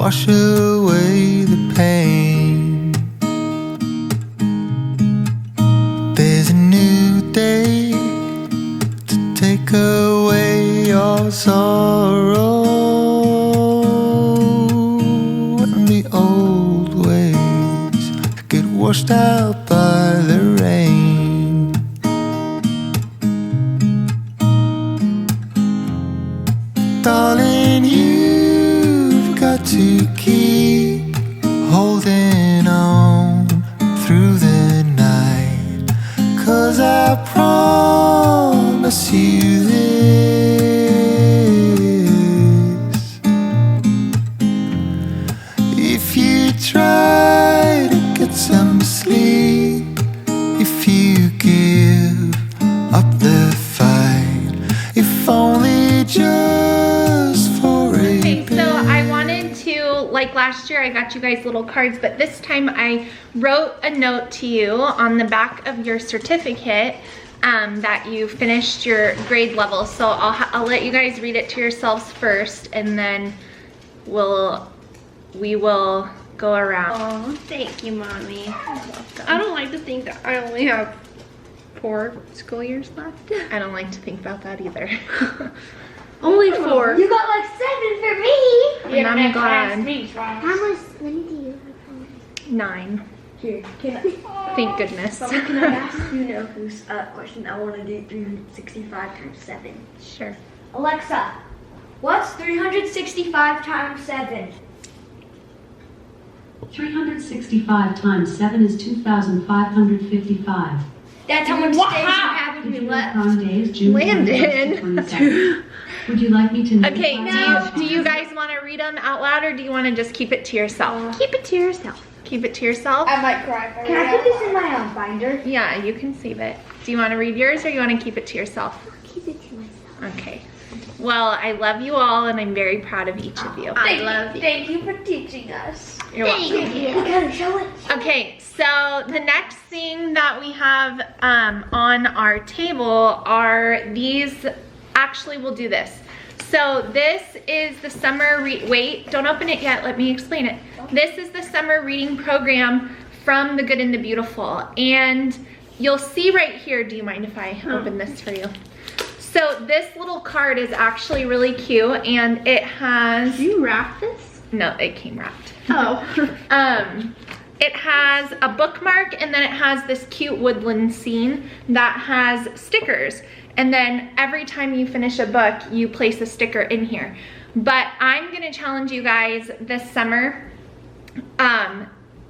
wash away the pain. There's a new day to take away your sorrow, and the old ways get washed out by the rain. Darling, you've got to keep holding on through the night, 'cause I promise you this: if you try to get some sleep, if you give up the fight, if only just for a bit. So I wanted to, like last year I got you guys little cards, but this time I wrote a note to you on the back of your certificate that you finished your grade level. So I'll let you guys read it to yourselves first, and then we will go around. Oh, thank you, Mommy. I don't like to think that I only have 4 school years left. I don't like to think about that either. Only 4. You got like 7 for me. And I'm glad. How much money do you have? 9. Here, Thank goodness. Mama, can I ask you know whose question? I want to do 365 times 7. Sure. Alexa, what's 365 times 7? 365 times 7 is 2,555. That's how much days you have with me left. Prime day is June Landon. 22nd. Would you like me to notify Okay, you? do you guys want to read them out loud, or do you want to just keep it to yourself? Keep it to yourself. Keep it to yourself? I might cry. Can I put this in my own binder? Yeah, you can save it. Do you want to read yours, or you want to keep it to yourself? Keep it to myself. Okay. Well, I love you all, and I'm very proud of each of you. I love you. Thank you for teaching us. You're welcome. You gotta show it. Okay, so the next thing that we have on our table are these. Actually, we'll do this. So this is the summer, wait, don't open it yet, let me explain it. This is the summer reading program from The Good and the Beautiful. And you'll see right here, do you mind if I open this for you? So this little card is actually really cute, and it has... Did you wrap this? No, it came wrapped. Oh. It has a bookmark, and then it has this cute woodland scene that has stickers. And then every time you finish a book, you place a sticker in here. But I'm gonna challenge you guys this summer.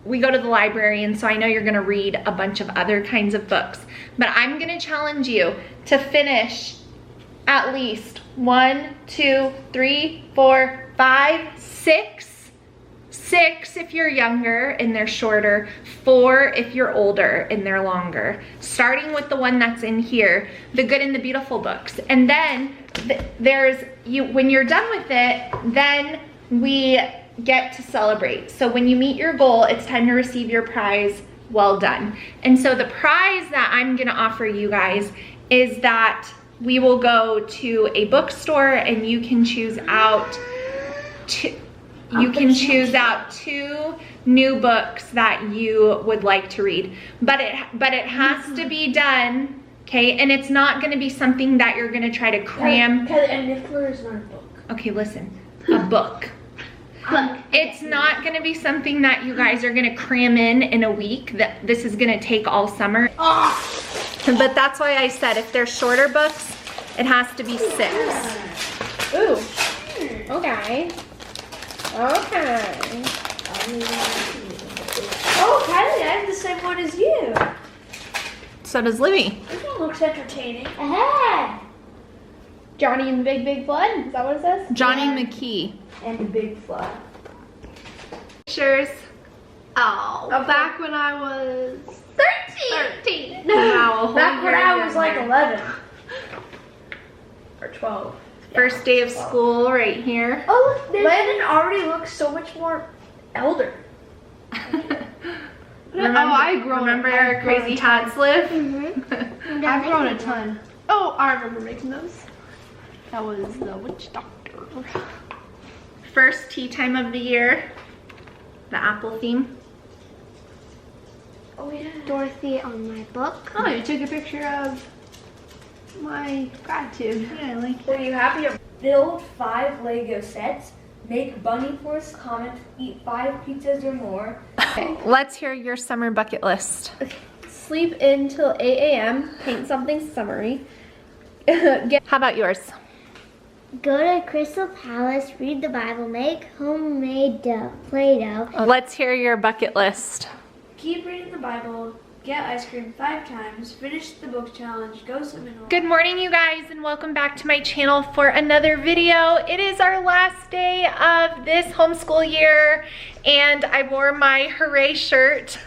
We go to the library, and so I know you're gonna read a bunch of other kinds of books. But I'm gonna challenge you to finish at least 1, 2, 3, 4, 5, 6. 6 if you're younger and they're shorter, 4 if you're older and they're longer. Starting with the one that's in here, The Good and the Beautiful books. And then when you're done with it, then we get to celebrate. So when you meet your goal, it's time to receive your prize. Well done. And so the prize that I'm gonna offer you guys is that we will go to a bookstore, and you can choose out you can choose out 2 new books that you would like to read, but it has to be done, okay? And it's not going to be something that you're going to try to cram. And Niffler is not a book. Okay, listen, a book. It's not going to be something that you guys are going to cram in a week. That this is going to take all summer. But that's why I said if they're shorter books, it has to be 6. Ooh. Okay. Okay. Oh, Kylie, I have the same one as you. So does Livy. This one looks entertaining. Johnny and the Big Flood? Is that what it says? Johnny McKee. And the Big Flood. Pictures. Oh, back when I was 13. Wow, Back when I was like 11. Or 12. First day of school right here. Oh, look, Landon already looks so much more elder. Remember our crazy hats live? I've grown a ton. Oh, I remember making those. That was the witch doctor. First tea time of the year. The apple theme. Oh yeah. Dorothy on my book. Oh, you took a picture of my gratitude. Yeah, I like it. Were you happy to build 5 Lego sets, make bunny force comment, eat 5 pizzas or more? Okay, let's hear your summer bucket list. Sleep in till 8 a.m. Paint something summery. How about yours? Go to Crystal Palace, read the Bible, make homemade Play-Doh. Let's hear your bucket list. Keep reading the Bible, get ice cream 5 times, finish the book challenge, go swimming. Good morning, you guys, and welcome back to my channel for another video. It is our last day of this homeschool year, and I wore my hooray shirt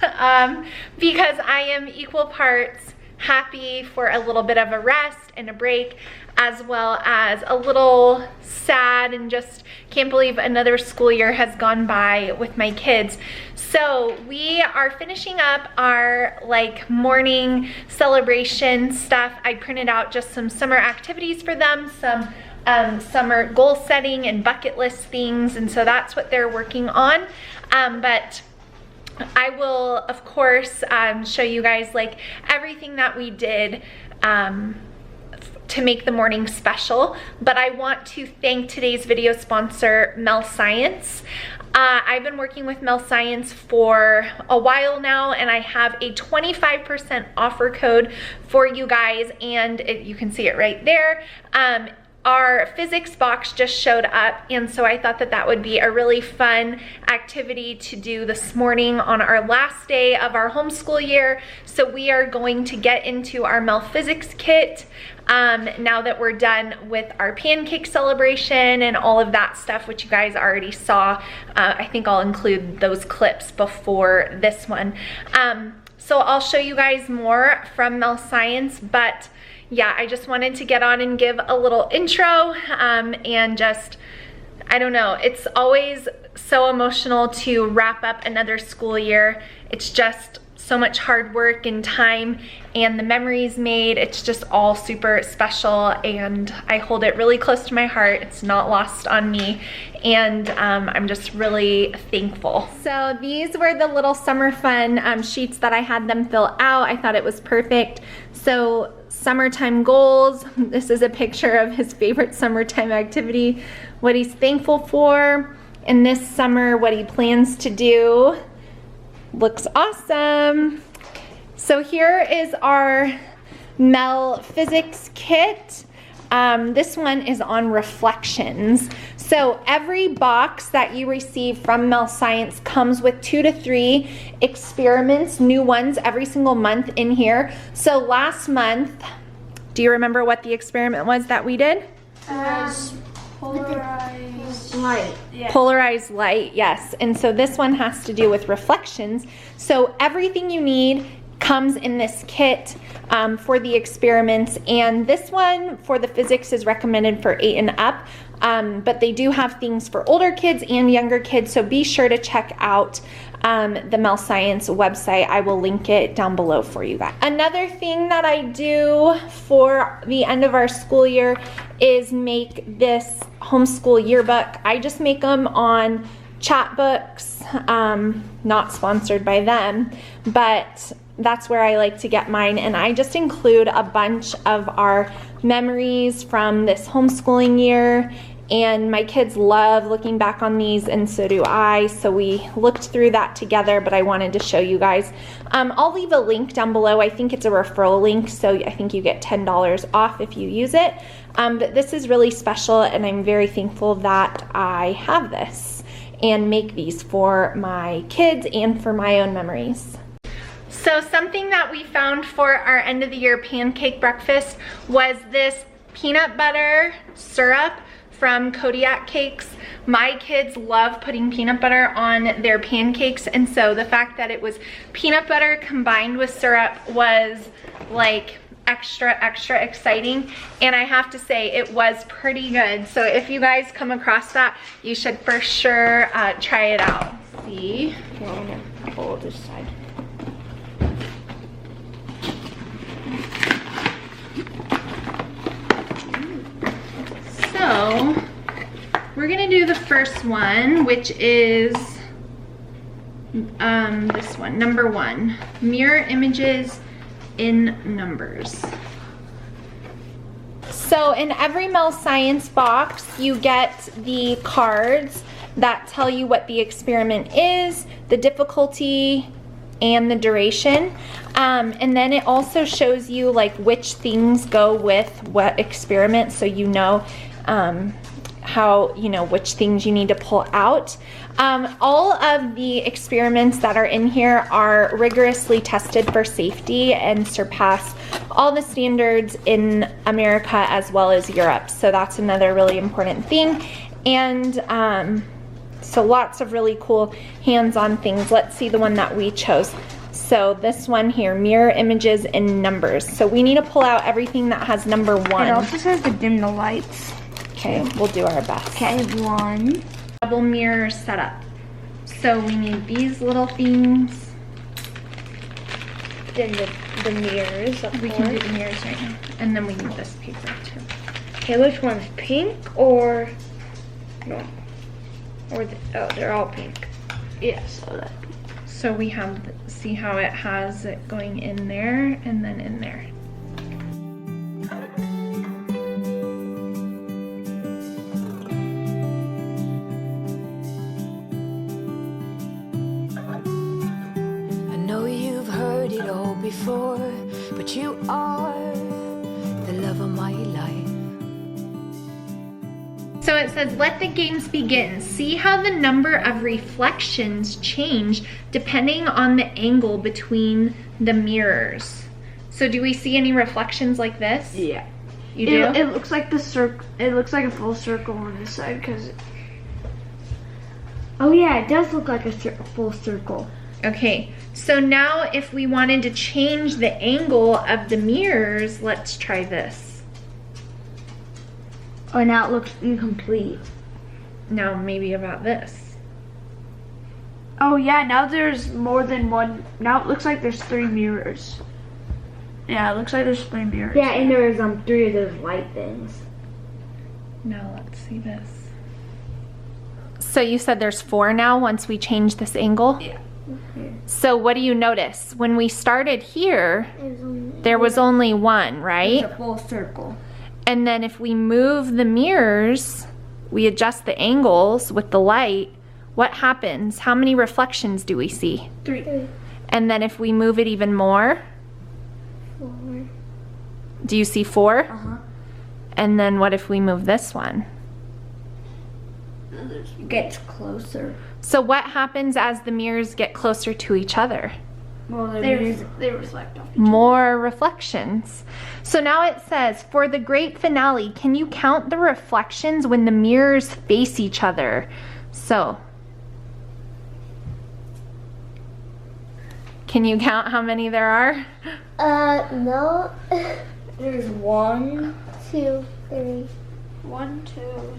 because I am equal parts happy for a little bit of a rest and a break, as well as a little sad and just can't believe another school year has gone by with my kids. So we are finishing up our morning celebration stuff. I printed out just some summer activities for them, some summer goal setting and bucket list things, and so that's what they're working on. But I will, of course, show you guys everything that we did to make the morning special. But I want to thank today's video sponsor, Mel Science. I've been working with Mel Science for a while now, and I have a 25% offer code for you guys, and you can see it right there. Our physics box just showed up, and so I thought that that would be a really fun activity to do this morning on our last day of our homeschool year. So we are going to get into our Mel Physics kit now that we're done with our pancake celebration and all of that stuff, which you guys already saw. I think I'll include those clips before this one. So I'll show you guys more from Mel Science, but yeah, I just wanted to get on and give a little intro and just, I don't know, it's always so emotional to wrap up another school year. It's just so much hard work and time, and the memories made, it's just all super special, and I hold it really close to my heart. It's not lost on me, and I'm just really thankful. So these were the little summer fun sheets that I had them fill out. I thought it was perfect. So summertime goals. This is a picture of his favorite summertime activity, what he's thankful for, and this summer what he plans to do. Looks awesome. So here is our Mel Physics kit. This one is on reflections. So every box that you receive from Mel Science comes with 2 to 3 experiments, new ones every single month in here. So last month, do you remember what the experiment was that we did? Polarized Light. Yeah. Polarized light, yes. And so this one has to do with reflections. So everything you need comes in this kit for the experiments, and this one for the physics is recommended for 8 and up, but they do have things for older kids and younger kids, so be sure to check out the Mel Science website. I will link it down below for you guys. Another thing that I do for the end of our school year is make this homeschool yearbook. I just make them on Chatbooks, not sponsored by them, but that's where I like to get mine, and I just include a bunch of our memories from this homeschooling year, and my kids love looking back on these, and so do I. So we looked through that together, but I wanted to show you guys. I'll leave a link down below. I think it's a referral link, so I think you get $10 off if you use it. But this is really special, and I'm very thankful that I have this and make these for my kids and for my own memories. So something that we found for our end of the year pancake breakfast was this peanut butter syrup from Kodiak Cakes. My kids love putting peanut butter on their pancakes, and so the fact that it was peanut butter combined with syrup was extra exciting, and I have to say it was pretty good. So if you guys come across that, you should for sure try it out. See? Okay, I'm gonna hold this side. So we're gonna do the first one, which is this one, number 1. Mirror images in numbers. So in every Mel Science box, you get the cards that tell you what the experiment is, the difficulty, and the duration. And then it also shows you like which things go with what experiment, so you know how, you know, which things you need to pull out. All of the experiments that are in here are rigorously tested for safety and surpass all the standards in America as well as Europe. So that's another really important thing. And so lots of really cool hands-on things. Let's see the one that we chose. So this one here, mirror images in numbers. So we need to pull out everything that has number 1. It also says to dim the lights. Okay, we'll do our best. Okay, 1. Double mirror setup. So we need these little things. Then the mirrors. We can do the mirrors right now. And then we need this paper too. Okay, which one's pink or no? Or oh, they're all pink. Yeah, so that. So we have, see how it has it going in there and then in there. I know you've heard it all before, but you are the love of my life. So it says, let the games begin. See how the number of reflections change depending on the angle between the mirrors. So do we see any reflections like this? Yeah. You do? It looks like the circle. It looks like a full circle on this side because. Oh yeah, it does look like a full circle. Okay, so now if we wanted to change the angle of the mirrors, let's try this. Oh, now it looks incomplete. Now maybe about this. Oh yeah, now there's more than one. Now it looks like there's 3 mirrors. Yeah, it looks like there's 3 mirrors. Yeah, and there's 3 of those light things. Now let's see this. So you said there's 4 now once we change this angle? Yeah. So what do you notice? When we started here, there was only 1, right? It's a full circle. And then if we move the mirrors, we adjust the angles with the light, what happens? How many reflections do we see? 3. And then if we move it even more? 4. Do you see 4? Uh-huh. And then what if we move this one? It gets closer. So what happens as the mirrors get closer to each other? Well, They reflect off. More reflections. So now it says, for the great finale, can you count the reflections when the mirrors face each other? So, can you count how many there are? No. There's 1, 2, 3. 1, 2.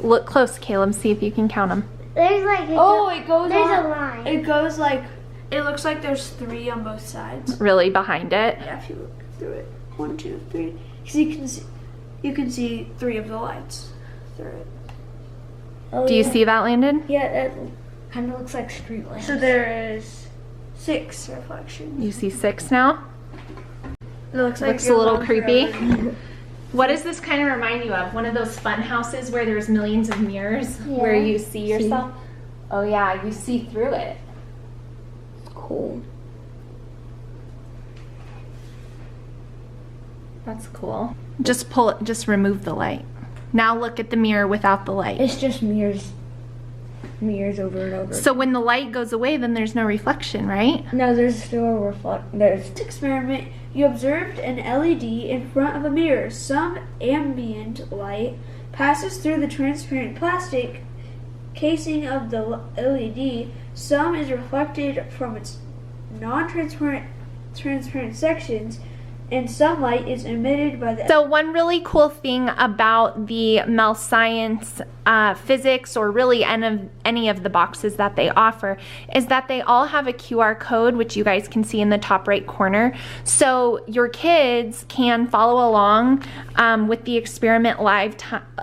Look close, Caleb, see if you can count them. There's like It goes there's on. a line. It goes like. It looks like there's 3 on both sides. Really behind it? Yeah, if you look through it. 1, 2, 3. Because you can see 3 of the lights through it. Oh, Do you see that, Landon? Yeah, that kind of looks like street lamps. So there is 6 reflections. You see 6 now? It looks like Looks a you're little alone creepy. forever. What does this kind of remind you of? One of those fun houses where there's millions of mirrors where Yeah. you see yourself? Oh yeah, you see through it. Cool. That's cool. Just pull it, just remove the light. Now look at the mirror without the light. It's just mirrors over and over. So when the light goes away, then there's no reflection, right? No, there's still a there's This experiment, you observed an LED in front of a mirror. Some ambient light passes through the transparent plastic casing of the LED. Some is reflected from its non-transparent transparent sections. and sunlight is emitted by the... So one really cool thing about the Mel Science physics, or really any of the boxes that they offer, is that they all have a QR code, which you guys can see in the top right corner. So your kids can follow along with the experiment live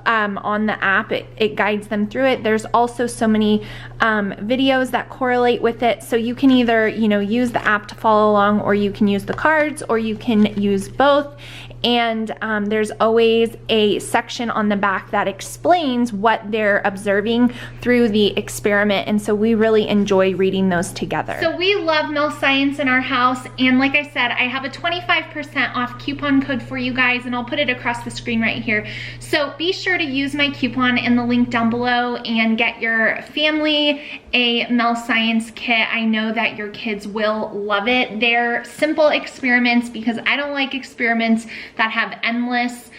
on the app. It guides them through it. There's also so many videos that correlate with it. So you can either, use the app to follow along, or you can use the cards, or you can use both. And there's always a section on the back that explains what they're observing through the experiment, and so we really enjoy reading those together. So we love Mel Science in our house, and like I said, I have a 25% off coupon code for you guys, and I'll put it across the screen right here. So be sure to use my coupon in the link down below and get your family a Mel Science kit. I know that your kids will love it. They're simple experiments, because I don't like experiments that have endless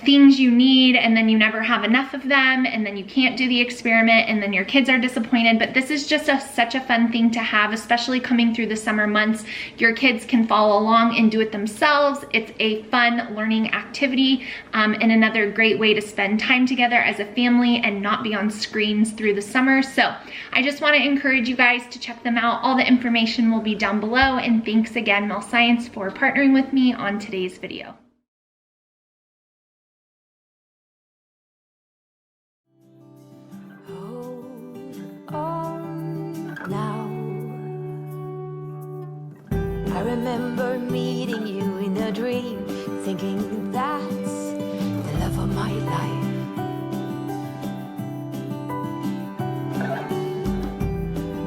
things you need and then you never have enough of them, and then you can't do the experiment and then your kids are disappointed. But this is just such a fun thing to have, especially coming through the summer months. Your kids can follow along and do it themselves. It's a fun learning activity and another great way to spend time together as a family and not be on screens through the summer. So I just want to encourage you guys to check them out. All the information will be down below, and thanks again, Mel Science, for partnering with me on today's video. Now I remember meeting you in a dream, thinking that's the love of my life.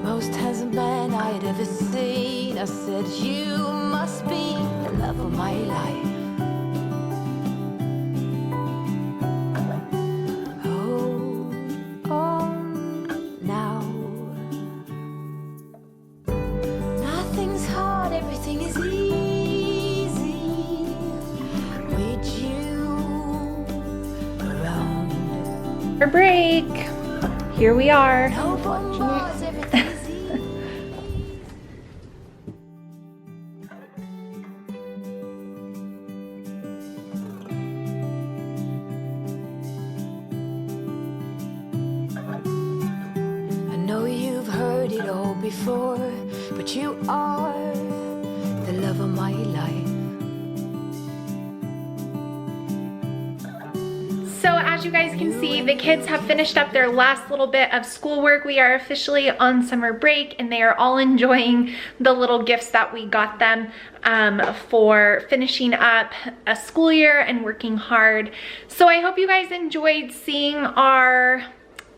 Most handsome man I'd ever seen. I said, you must be the love of my life. Our break. Here we are. I know you've heard it all before, but you are the love of my life. So as you guys can see, the kids have finished up their last little bit of schoolwork. We are officially on summer break, and they are all enjoying the little gifts that we got them for finishing up a school year and working hard. So I hope you guys enjoyed seeing our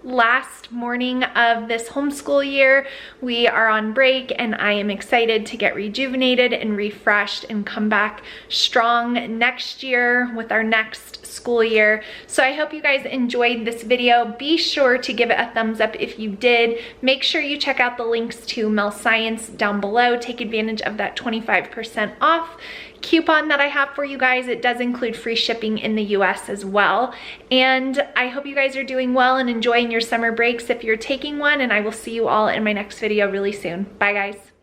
last morning of this homeschool year. We are on break, and I am excited to get rejuvenated and refreshed and come back strong next year with our next school year. So I hope you guys enjoyed this video. Be sure to give it a thumbs up if you did. Make sure you check out the links to Mel Science down below. Take advantage of that 25% off coupon that I have for you guys. It does include free shipping in the US as well. And I hope you guys are doing well and enjoying your summer breaks if you're taking one, and I will see you all in my next video really soon. Bye guys.